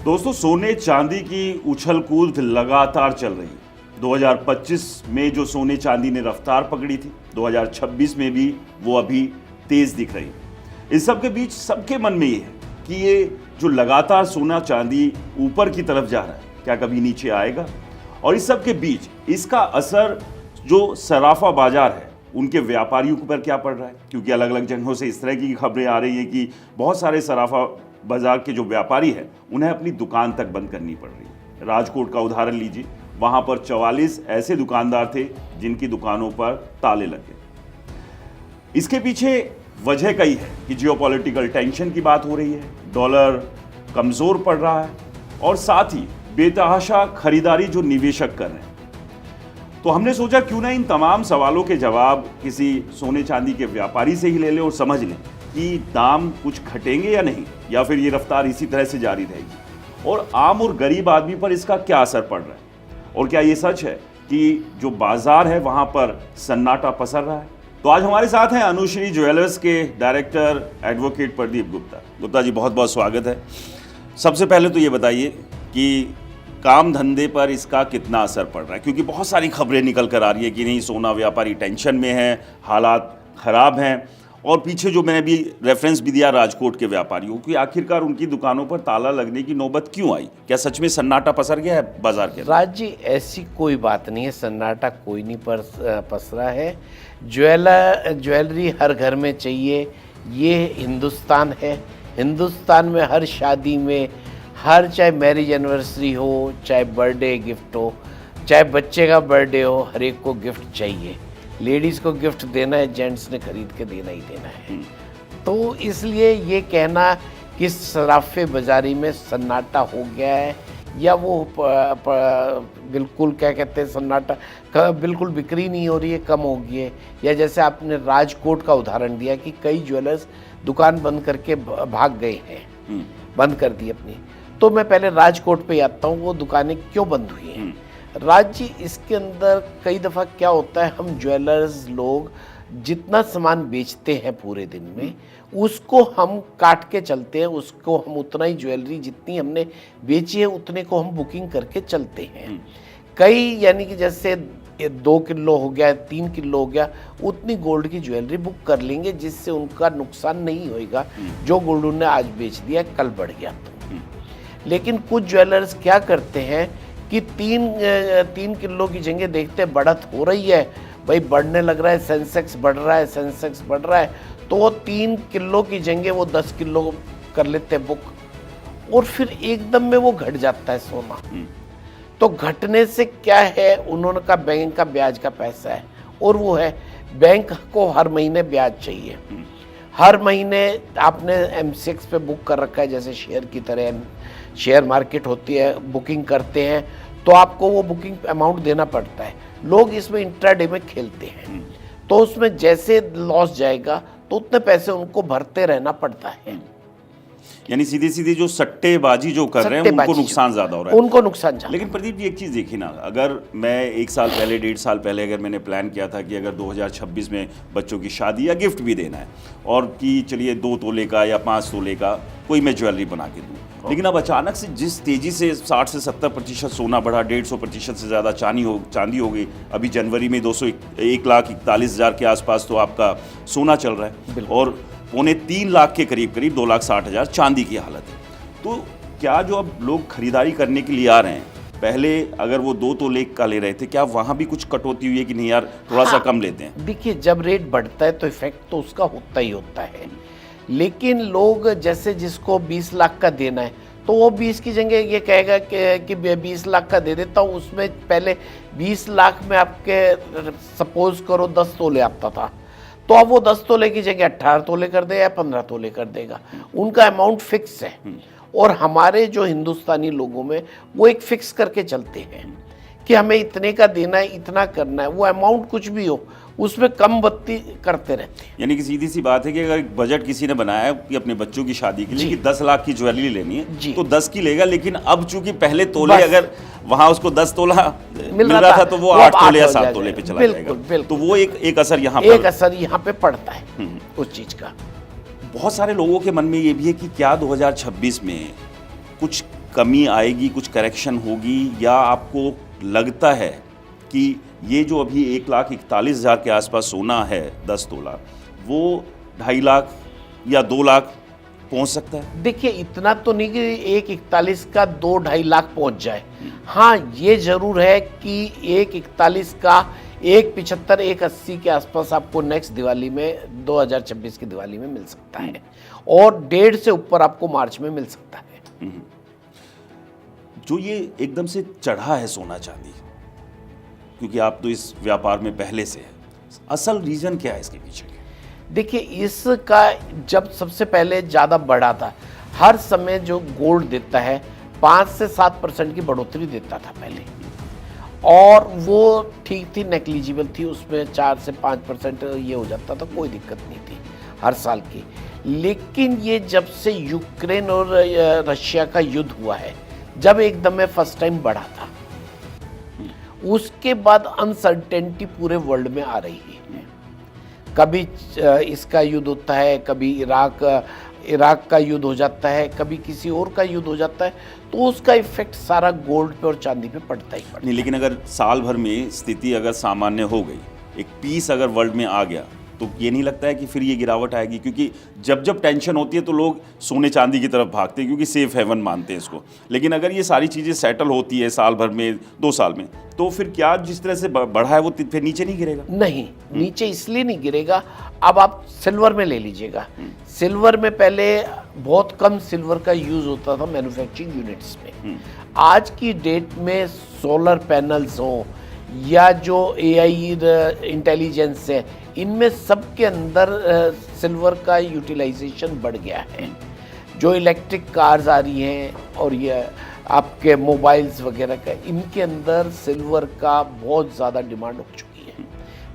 दोस्तों, सोने चांदी की उछल कूद लगातार चल रही है। 2025 में जो सोने चांदी ने रफ्तार पकड़ी थी, 2026 में भी वो अभी तेज दिख रही है। इस सब के बीच सबके मन में ये है कि ये जो लगातार सोना चांदी ऊपर की तरफ जा रहा है, क्या कभी नीचे आएगा? और इस सब के बीच इसका असर जो सराफा बाजार है उनके व्यापारियों पर क्या पड़ रहा है, क्योंकि अलग अलग जगहों से इस तरह की खबरें आ रही हैं कि बहुत सारे सराफा बाजार के जो व्यापारी हैं उन्हें अपनी दुकान तक बंद करनी पड़ रही है। राजकोट का उदाहरण लीजिए, वहां पर 44 ऐसे दुकानदार थे जिनकी दुकानों पर ताले लगे। इसके पीछे वजह कई है कि जियोपॉलिटिकल टेंशन की बात हो रही है, डॉलर कमजोर पड़ रहा है और साथ ही बेतहाशा खरीदारी जो निवेशक कर रहे हैं। तो हमने सोचा क्यों ना इन तमाम सवालों के जवाब किसी सोने चांदी के व्यापारी से ही ले लें और समझ लें कि दाम कुछ घटेंगे या नहीं, या फिर ये रफ्तार इसी तरह से जारी रहेगी और आम और गरीब आदमी पर इसका क्या असर पड़ रहा है, और क्या ये सच है कि जो बाजार है वहां पर सन्नाटा पसर रहा है। तो आज हमारे साथ हैं अनुश्री ज्वेलर्स के डायरेक्टर एडवोकेट प्रदीप गुप्ता। गुप्ता जी, बहुत बहुत स्वागत है। सबसे पहले तो ये बताइए कि काम धंधे पर इसका कितना असर पड़ रहा है, क्योंकि बहुत सारी खबरें निकल कर आ रही है कि नहीं, सोना व्यापारी टेंशन में है, हालात खराब हैं, और पीछे जो मैंने भी रेफरेंस भी दिया राजकोट के व्यापारियों की, आखिरकार उनकी दुकानों पर ताला लगने की नौबत क्यों आई? क्या सच में सन्नाटा पसर गया है बाजार के? राज जी, ऐसी कोई बात नहीं है, सन्नाटा कोई नहीं पसरा है। ज्वेलरी हर घर में चाहिए, ये हिंदुस्तान है। हिंदुस्तान में हर शादी में, हर चाहे मैरिज एनिवर्सरी हो, चाहे बर्थडे गिफ्ट हो, चाहे बच्चे का बर्थडे हो, हर एक को गिफ्ट चाहिए। लेडीज़ को गिफ्ट देना है, जेंट्स ने खरीद के देना ही देना है। तो इसलिए ये कहना कि सराफे बाजारी में सन्नाटा हो गया है या वो बिल्कुल क्या कहते हैं सन्नाटा बिल्कुल बिक्री नहीं हो रही है, कम हो गई है, या जैसे आपने राजकोट का उदाहरण दिया कि कई ज्वेलर्स दुकान बंद करके भाग गए हैं, बंद कर दी अपनी। तो मैं पहले राजकोट पे आता हूँ, वो दुकानें क्यों बंद हुई हैं। राज जी, इसके अंदर कई दफ़ा क्या होता है, हम ज्वेलर्स लोग जितना सामान बेचते हैं पूरे दिन में, उसको हम काट के चलते हैं, उसको हम उतना ही ज्वेलरी जितनी हमने बेची है उतने को हम बुकिंग करके चलते हैं। कई यानी कि जैसे 2 किलो हो गया, 3 किलो हो गया, उतनी गोल्ड की ज्वेलरी बुक कर लेंगे जिससे उनका नुकसान नहीं होएगा। जो गोल्ड उन्होंने आज बेच दिया कल बढ़ गया तो। लेकिन कुछ ज्वेलर्स क्या करते हैं कि 3 किलो की जगह देखते बढ़त हो रही है, भाई बढ़ने लग रहा है, सेंसेक्स बढ़ रहा है, सेंसेक्स बढ़ रहा है, तो वो 3 किलो की जगह वो 10 किलो कर लेते हैं बुक, और फिर एकदम में वो घट जाता है सोना। तो घटने से क्या है, उन्होंने का बैंक का ब्याज का पैसा है, और वो है बैंक को हर महीने ब्याज चाहिए। हर महीने आपने M6 पे बुक कर रखा है, जैसे शेयर की तरह शेयर मार्केट होती है, बुकिंग करते हैं तो आपको वो बुकिंग अमाउंट देना पड़ता है। लोग इसमें इंट्राडे में खेलते हैं, तो उसमें जैसे लॉस जाएगा तो उतने पैसे उनको भरते रहना पड़ता है। यानी सीधी सीधी जो सट्टेबाजी जो कर रहे हैं उनको नुकसान ज्यादा हो रहा है, उनको नुकसान ज्यादा। लेकिन प्रदीप जी, एक चीज देखिए ना, अगर मैं 1 साल पहले 1.5 साल पहले अगर मैंने प्लान किया था कि अगर 2026 में बच्चों की शादी या गिफ्ट भी देना है और कि चलिए 2 तोले का या 5 तोले का कोई मैं ज्वेलरी बना के दूँ, लेकिन अब अचानक से जिस तेजी से 60 से 70% सोना बढ़ा, 150% से ज़्यादा चांदी हो गई। अभी जनवरी में 1,41,000 के आसपास तो आपका सोना चल रहा है और 2.25 लाख के करीब 2,60,000 चांदी की हालत है। तो क्या जो अब लोग खरीदारी करने के लिए आ रहे हैं, पहले अगर वो 2 तोले का ले रहे थे, क्या वहाँ भी कुछ कटौती हुई है कि नहीं यार थोड़ा सा कम लेते हैं? देखिए, जब रेट बढ़ता है तो इफेक्ट तो उसका होता ही होता है, लेकिन लोग जैसे जिसको 20 लाख का देना है तो वो 20 की जगह ये कहेगा कि 20 लाख का दे देता हूँ। उसमें पहले 20 लाख में आपके सपोज करो 10 तोले आता था, तो अब वो 10 तोले की जगह 18 तोले कर देगा या 15 तोले कर देगा। उनका अमाउंट फिक्स है, और हमारे जो हिंदुस्तानी लोगों में वो एक फिक्स करके चलते हैं कि हमें इतने का देना है, इतना करना है, वो अमाउंट कुछ भी हो उसमें कम बत्ती करते रहते हैं। यानी कि सीधी सी बात है कि अगर बजट किसी ने बनाया है कि अपने बच्चों की शादी के लिए कि 10 लाख की ज्वेलरी लेनी है तो 10 की लेगा, लेकिन अब चूंकि पहले तोले अगर वहां उसको 10 तोला मिल रहा था तो वो 8 तोले या 7 तोले पे चला जाएगा। तो वो एक असर यहाँ पे पड़ता है उस चीज का। बहुत सारे लोगों के मन में ये भी है कि क्या 2026 में कुछ कमी आएगी, कुछ करेक्शन होगी, या आपको लगता है कि ये जो अभी 1,41,000 के आसपास सोना है 10 तोला, वो 2.5 लाख या 2 लाख पहुंच सकता है? देखिए, इतना तो नहीं कि 1,41 का 2-2.5 लाख पहुंच जाए। हाँ, ये जरूर है कि 1,41 का 1,75 1,80 के आसपास आपको नेक्स्ट दिवाली में 2026 की दिवाली में मिल सकता है, और 1.5 से ऊपर आपको मार्च में मिल सकता है। जो ये एकदम से चढ़ा है सोना चांदी, क्योंकि आप तो इस व्यापार में पहले से हैं, असल रीजन क्या है इसके पीछे? देखिए, इसका जब सबसे पहले ज़्यादा बढ़ा था, हर समय जो गोल्ड देता है 5 से 7% की बढ़ोतरी देता था पहले, और वो ठीक थी, नेग्लिजिबल थी, उसमें 4 से 5% ये हो जाता था, कोई दिक्कत नहीं थी हर साल की। लेकिन ये जब से यूक्रेन और रशिया का युद्ध हुआ है, जब एकदम में फर्स्ट टाइम बढ़ा था, उसके बाद अनसर्टेनिटी पूरे वर्ल्ड में आ रही है। कभी इसका युद्ध होता है, कभी इराक का युद्ध हो जाता है, कभी किसी और का युद्ध हो जाता है, तो उसका इफेक्ट सारा गोल्ड पे और चांदी पे पड़ता ही पड़ता है। नहीं, लेकिन अगर साल भर में स्थिति अगर सामान्य हो गई, एक पीस अगर वर्ल्ड में आ गया, तो ये नहीं लगता है कि फिर ये गिरावट आएगी? क्योंकि जब जब टेंशन होती है तो लोग सोने चांदी की तरफ भागते हैं, क्योंकि सेफ हेवन मानते हैं इसको। लेकिन अगर ये सारी चीज़ें सेटल होती है साल भर में, 2 साल में, तो फिर क्या जिस तरह से बढ़ा है वो फिर नीचे नहीं गिरेगा? नहीं, नीचे इसलिए नहीं गिरेगा। अब आप सिल्वर में ले लीजिएगा, सिल्वर में पहले बहुत कम सिल्वर का यूज़ होता था मैन्युफैक्चरिंग यूनिट्स में। आज की डेट में सोलर पैनल्स हो या जो AI इंटेलिजेंस है, इनमें सब के अंदर सिल्वर का यूटिलाइजेशन बढ़ गया है। जो इलेक्ट्रिक कार्स आ रही हैं और ये आपके मोबाइल्स वगैरह का, इनके अंदर सिल्वर का बहुत ज़्यादा डिमांड हो चुकी है।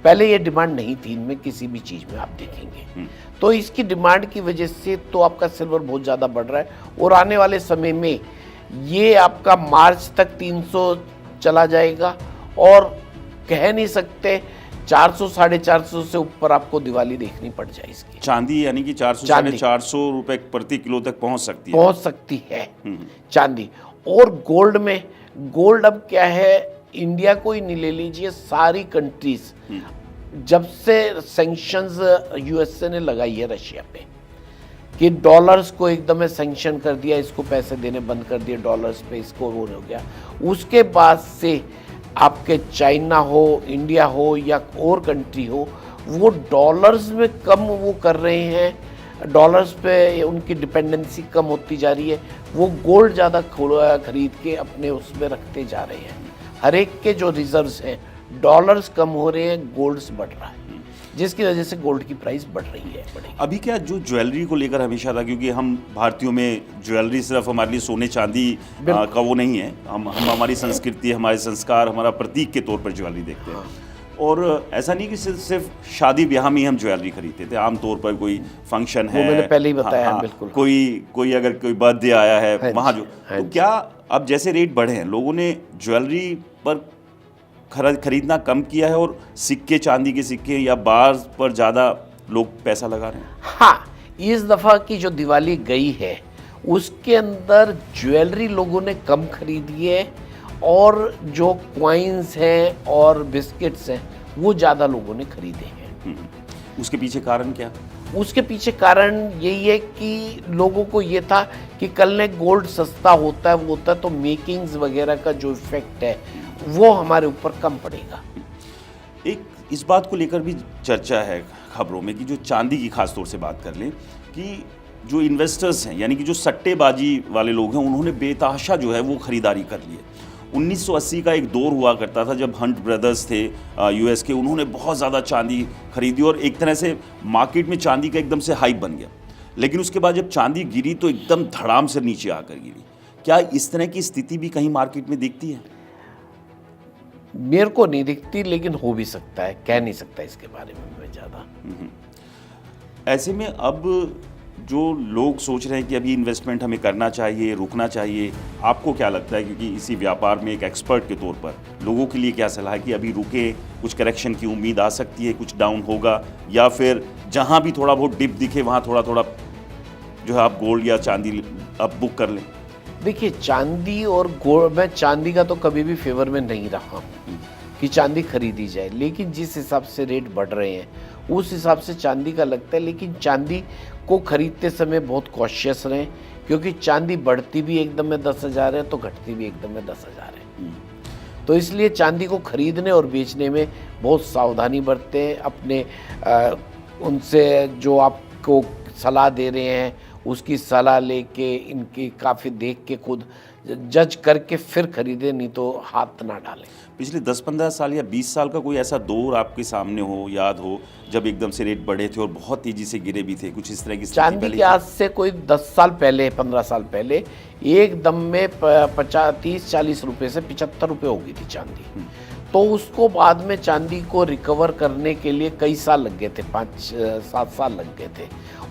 पहले ये डिमांड नहीं थी इनमें, किसी भी चीज़ में आप देखेंगे तो इसकी डिमांड की वजह से तो आपका सिल्वर बहुत ज़्यादा बढ़ रहा है, और आने वाले समय में ये आपका मार्च तक 300 चला जाएगा, और कह नहीं सकते 400 450 से ऊपर आपको दिवाली देखनी पड़ जाए इसकी। चांदी यानी कि 400 450 रुपए प्रति किलो तक पहुंच सकती है चांदी। और गोल्ड में, गोल्ड अब क्या है, इंडिया को ही नहीं ले लीजिए, सारी कंट्रीज जब से सैंक्शंस USA ने लगाई है रशिया पे, कि डॉलर्स को एकदम सैंक्शन कर दिया, इसको पैसे देने बंद कर दिए डॉलर्स पे, इसको वो हो गया, उसके बाद से आपके चाइना हो, इंडिया हो या और कंट्री हो, वो डॉलर्स में कम वो कर रहे हैं, डॉलर्स पे उनकी डिपेंडेंसी कम होती जा रही है, वो गोल्ड ज़्यादा खरीद के अपने उसमें रखते जा रहे हैं। हर एक के जो रिजर्व्स हैं, डॉलर्स कम हो रहे हैं, गोल्ड्स बढ़ रहा है, जिसकी वजह से गोल्ड की प्राइस बढ़ रही है। अभी क्या जो ज्वेलरी को लेकर हमेशा था, क्योंकि हम भारतीयों में ज्वेलरी सिर्फ हमारे लिए सोने चांदी का वो नहीं है, हम हमारी संस्कृति, हमारे संस्कार, हमारा प्रतीक के तौर पर ज्वेलरी देखते हैं। और ऐसा नहीं कि सिर्फ शादी ब्याह में ही हम ज्वेलरी खरीदते थे, आमतौर पर कोई फंक्शन है, मैंने पहले ही बताया, बिल्कुल, कोई अगर कोई बर्थडे आया है वहाँ जो, तो क्या अब जैसे रेट बढ़े हैं, लोगों ने ज्वेलरी पर खरीदना कम किया है, और सिक्के, चांदी के सिक्के या बार पर ज़्यादा लोग पैसा लगा रहे हैं? हाँ, इस दफ़ा की जो दिवाली गई है उसके अंदर ज्वेलरी लोगों ने कम खरीदी है, और जो क्वाइंस हैं और बिस्किट्स हैं वो ज़्यादा लोगों ने खरीदे हैं। उसके पीछे कारण क्या? उसके पीछे कारण यही है कि लोगों को ये था कि कल ने गोल्ड सस्ता होता है, वो होता है, तो मेकिंग्स वगैरह का जो इफेक्ट है वो हमारे ऊपर कम पड़ेगा। एक इस बात को लेकर भी चर्चा है खबरों में कि जो चांदी की खास तौर से बात कर लें, कि जो इन्वेस्टर्स हैं, यानी कि जो सट्टेबाजी वाले लोग हैं, उन्होंने बेतहाशा जो है वो खरीदारी कर ली है। 1980 का एक दौर हुआ करता था जब हंट ब्रदर्स थे US के, उन्होंने बहुत ज़्यादा चांदी खरीदी और एक तरह से मार्केट में चांदी का एकदम से हाइप बन गया। लेकिन उसके बाद जब चांदी गिरी तो एकदम धड़ाम से नीचे आकर गिरी। क्या इस तरह की स्थिति भी कहीं मार्केट में दिखती है? मेरे को नहीं दिखती, लेकिन हो भी सकता है, कह नहीं सकता इसके बारे में मैं ज़्यादा। ऐसे में अब जो लोग सोच रहे हैं कि अभी इन्वेस्टमेंट हमें करना चाहिए, रुकना चाहिए, आपको क्या लगता है, क्योंकि इसी व्यापार में एक एक्सपर्ट के तौर पर लोगों के लिए क्या सलाह है कि अभी रुके, कुछ करेक्शन की उम्मीद आ सकती है, कुछ डाउन होगा, या फिर जहां भी थोड़ा बहुत डिप दिखे वहां थोड़ा थोड़ा जो है आप गोल्ड या चांदी अब बुक कर लें? देखिए चांदी और गोल्ड, मैं चांदी का तो कभी भी फेवर में नहीं रहा हूँ कि चांदी खरीदी जाए, लेकिन जिस हिसाब से रेट बढ़ रहे हैं उस हिसाब से चांदी का लगता है। लेकिन चांदी को खरीदते समय बहुत कॉशियस रहें, क्योंकि चांदी बढ़ती भी एकदम में 10,000 है तो घटती भी एकदम में 10,000 है। तो इसलिए चांदी को खरीदने और बेचने में बहुत सावधानी बरतें। अपने उनसे जो आपको सलाह दे रहे हैं उसकी सलाह लेके, इनकी काफ़ी देख के, खुद जज करके फिर खरीदें, नहीं तो हाथ ना डालें। पिछले 10-15 साल या 20 साल का कोई ऐसा दौर आपके सामने हो, याद हो, जब एकदम से रेट बढ़े थे और बहुत तेजी से गिरे भी थे, कुछ इस तरह की स्थिति चांदी पहले के आज से कोई 10 साल पहले, 15 साल पहले एकदम में 30-40 रुपये से 75 रुपये हो गई थी चांदी। तो उसको बाद में चांदी को रिकवर करने के लिए कई साल लग गए थे, 5-7 साल लग गए थे।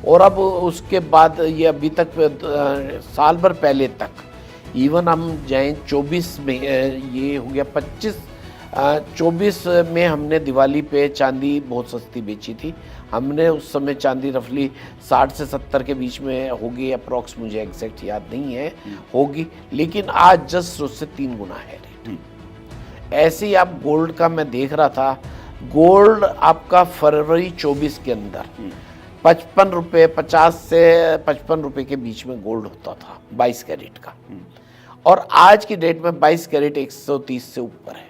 और अब उसके बाद ये अभी तक साल भर पहले तक, इवन हम जाएं 24 में, ये हो गया 24 में हमने दिवाली पे चांदी बहुत सस्ती बेची थी। हमने उस समय चांदी रफली 60 से 70 के बीच में होगी, अप्रॉक्स, मुझे एग्जैक्ट याद नहीं है, होगी। लेकिन आज जस्ट उससे 3 गुना है रेट। ऐसे ही आप गोल्ड का, मैं देख रहा था, गोल्ड आपका फरवरी 24 के अंदर 55 रुपये, 50 से 55 रुपये के बीच में गोल्ड होता था 22 कैरेट का, और आज की डेट में 22 कैरेट 130 से ऊपर है।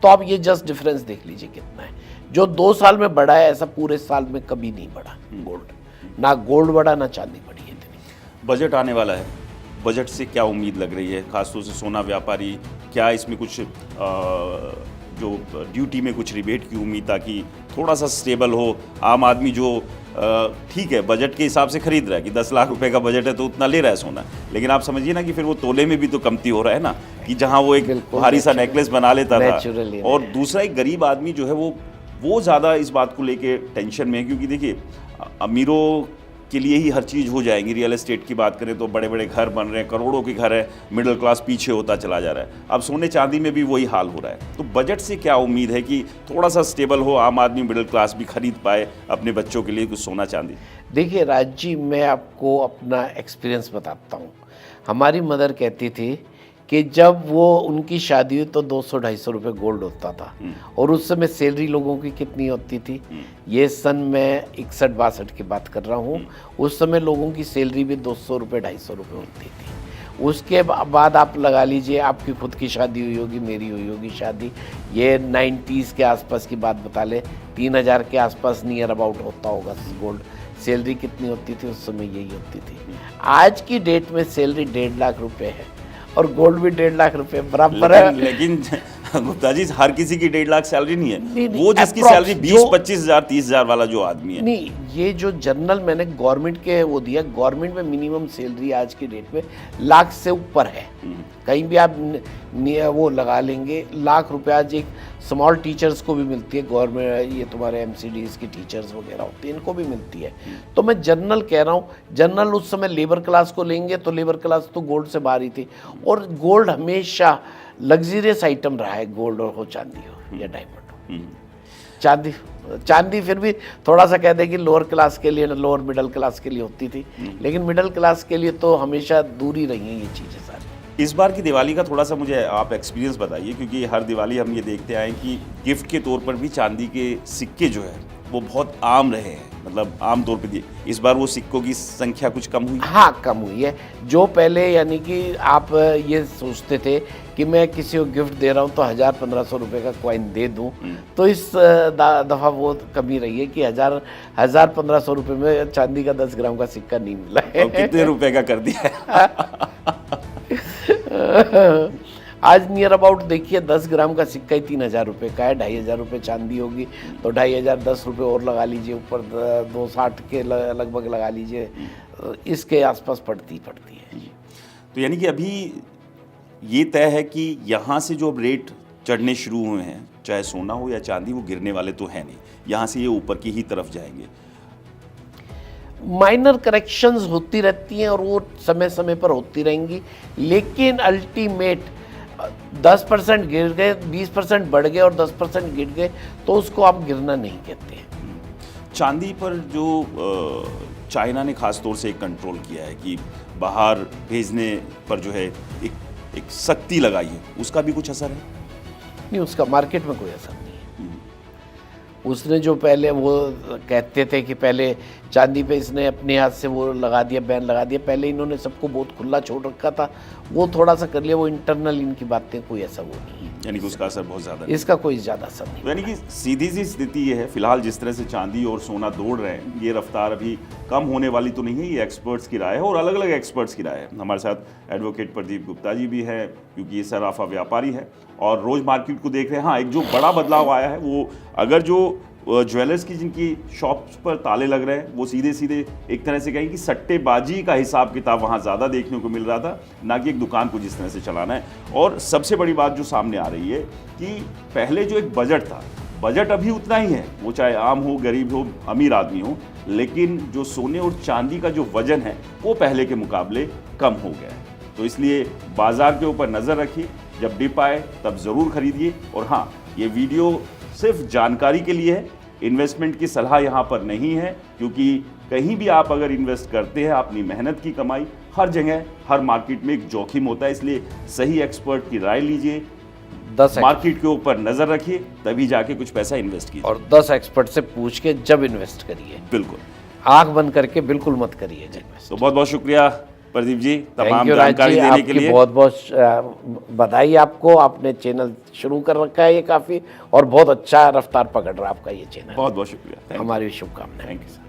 तो आप ये जस्ट डिफरेंस देख लीजिए कितना है। जो 2 साल में बढ़ा है, ऐसा पूरे साल में कभी नहीं बढ़ा गोल्ड। ना गोल्ड बढ़ा, ना चांदी बढ़ी है इतनी। बजट आने वाला है, बजट से क्या उम्मीद लग रही है, खासतौर से सोना व्यापारी? क्या इसमें कुछ जो ड्यूटी में कुछ रिबेट की उम्मीद, ताकि थोड़ा सा स्टेबल हो? आम आदमी जो ठीक है बजट के हिसाब से खरीद रहा है कि 10 लाख रुपए का बजट है तो उतना ले रहा है सोना, लेकिन आप समझिए ना कि फिर वो तोले में भी तो कमती हो रहा है ना, कि जहाँ वो एक भारी सा नेकलेस बना लेता था, और दूसरा एक गरीब आदमी जो है वो ज़्यादा इस बात को लेके टेंशन में है। क्योंकि देखिए, अमीरों के लिए ही हर चीज़ हो जाएंगी। रियल एस्टेट की बात करें तो बड़े बड़े घर बन रहे हैं, करोड़ों के घर है, मिडिल क्लास पीछे होता चला जा रहा है। अब सोने चांदी में भी वही हाल हो रहा है। तो बजट से क्या उम्मीद है कि थोड़ा सा स्टेबल हो, आम आदमी मिडिल क्लास भी खरीद पाए अपने बच्चों के लिए कुछ सोना चांदी? देखिए राज जी, मैं आपको अपना एक्सपीरियंस बताता हूँ। हमारी मदर कहती थी कि जब वो उनकी शादी हुई तो 200-250 रुपये गोल्ड होता था, और उस समय सैलरी लोगों की कितनी होती थी? ये सन मैं 61-62 की बात कर रहा हूँ। उस समय लोगों की सैलरी भी 200 रुपये 250 रुपये होती थी। उसके बाद आप लगा लीजिए, आपकी खुद की शादी हुई होगी, मेरी हुई होगी शादी, ये 90s के आसपास की बात बता ले, 3000 के आसपास नियर अबाउट होता होगा गोल्ड। सैलरी कितनी होती थी उस समय? यही होती थी। आज की डेट में सैलरी 1.5 लाख रुपये है और गोल्ड भी 1.5 लाख रुपए बराबर है। लेकिन गुप्ता जी, हर किसी की 1.5 लाख सैलरी नहीं है। नहीं, वो जिसकी सैलरी 20-25 हज़ार 30 हज़ार वाला जो आदमी है। नहीं, ये जो जनरल मैंने गवर्नमेंट के वो दिया, गवर्नमेंट में मिनिमम सैलरी आज की डेट में लाख से ऊपर है। कहीं भी आप वो लगा लेंगे, लाख रुपए आज एक स्मॉल टीचर्स को भी मिलती है गवर्नमेंट, ये तुम्हारे MCDs की टीचर्स वगैरह होती है, इनको भी मिलती है। तो मैं जनरल कह रहा हूँ, जनरल उस समय लेबर क्लास को लेंगे तो लेबर क्लास तो गोल्ड से बाहर ही थी। और गोल्ड हमेशा लग्जरियस आइटम रहा है, गोल्ड हो चांदी हो या डायमंड हो। चांदी फिर भी थोड़ा सा कह दें कि लोअर क्लास के लिए, लोअर मिडिल क्लास के लिए होती थी, लेकिन मिडिल क्लास के लिए तो हमेशा दूर ही रही हैं ये चीज़ें सारी। इस बार की दिवाली का थोड़ा सा मुझे आप एक्सपीरियंस बताइए, क्योंकि हर दिवाली हम ये देखते आए कि गिफ्ट के तौर पर भी चांदी के सिक्के जो है वो बहुत आम रहे हैं, मतलब आम तौर पे दिए। इस बार वो सिक्कों की संख्या कुछ कम हुई? हाँ, कम हुई है। जो पहले यानी कि आप ये सोचते थे कि मैं किसी को गिफ्ट दे रहा हूँ तो 1000-1500 रुपये का कॉइन दे दूँ, तो इस दफ़ा वो कमी रही है कि 1000-1500 रुपये में चांदी का 10 ग्राम का सिक्का नहीं मिला है। और कितने रुपए का कर दिया आज नियर अबाउट देखिए 10 ग्राम का सिक्का ही 3000 रुपये का है। 2500 रुपये चांदी होगी तो 2500 10 रुपये और लगा लीजिए, ऊपर 260 के लगभग लगा लीजिए, इसके आसपास पड़ती है। तो यानी कि अभी ये तय है कि यहाँ से जो अब रेट चढ़ने शुरू हुए हैं, चाहे सोना हो या चांदी, वो गिरने वाले तो है नहीं, यहाँ से ये ऊपर की ही तरफ जाएंगे। माइनर करेक्शंस होती रहती हैं और वो समय समय पर होती रहेंगी, लेकिन अल्टीमेट 10% गिर गए, 20% बढ़ गए और 10% गिर गए तो उसको आप गिरना नहीं कहते हैं। चांदी पर जो चाइना ने खास तौर से एक कंट्रोल किया है कि बाहर भेजने पर जो है एक सख्ती लगाई है, उसका भी कुछ असर है? नहीं, उसका मार्केट में कोई असर नहीं है। उसने जो पहले वो कहते थे कि पहले चांदी पे इसने अपने हाथ से वो लगा दिया, बैन लगा दिया, पहले इन्होंने सबको बहुत खुला छोड़ रखा था, वो थोड़ा सा कर लिया, वो इंटरनल इनकी बातें, कोई ऐसा वो नहीं है, यानी कि उसका असर बहुत ज़्यादा नहीं। इसका कोई ज़्यादा असर नहीं। यानी कि सीधी सी स्थिति ये है, फिलहाल जिस तरह से चांदी और सोना दौड़ रहे हैं, ये रफ्तार अभी कम होने वाली तो नहीं है, ये एक्सपर्ट्स की राय है और अलग अलग एक्सपर्ट्स की राय है। हमारे साथ एडवोकेट प्रदीप गुप्ता जी भी हैं, क्योंकि ये सराफा व्यापारी है और रोज़ मार्केट को देख रहे हैं। हाँ, एक जो बड़ा बदलाव आया है वो, अगर जो ज्वेलर्स की जिनकी शॉप्स पर ताले लग रहे हैं, वो सीधे सीधे एक तरह से कहें कि सट्टेबाजी का हिसाब किताब वहाँ ज़्यादा देखने को मिल रहा था, ना कि एक दुकान को जिस तरह से चलाना है। और सबसे बड़ी बात जो सामने आ रही है कि पहले जो एक बजट था, बजट अभी उतना ही है, वो चाहे आम हो, गरीब हो, अमीर आदमी हो, लेकिन जो सोने और चांदी का जो वजन है वो पहले के मुकाबले कम हो गया है। तो इसलिए बाजार के ऊपर नज़र रखिए, जब डिप आए तब ज़रूर खरीदिए। और हाँ, ये वीडियो सिर्फ जानकारी के लिए है, इन्वेस्टमेंट की सलाह यहाँ पर नहीं है, क्योंकि कहीं भी आप अगर इन्वेस्ट करते हैं, अपनी मेहनत की कमाई, हर जगह हर मार्केट में एक जोखिम होता है, इसलिए सही एक्सपर्ट की राय लीजिए, 10 मार्केट के ऊपर नज़र रखिए, तभी जाके कुछ पैसा इन्वेस्ट कीजिए। और 10 एक्सपर्ट से पूछ के जब इन्वेस्ट करिए, बिल्कुल आंख बंद करके बिल्कुल मत करिए इन्वेस्ट। तो बहुत बहुत शुक्रिया प्रदीप जी तमाम थैंक यू राज जानकारी जी, देने के लिए। बहुत बहुत बधाई आपको, आपने चैनल शुरू कर रखा है ये काफ़ी, और बहुत अच्छा रफ्तार पकड़ रहा है आपका ये चैनल। बहुत बहुत शुक्रिया, हमारी शुभकामनाएं। Thank you sir.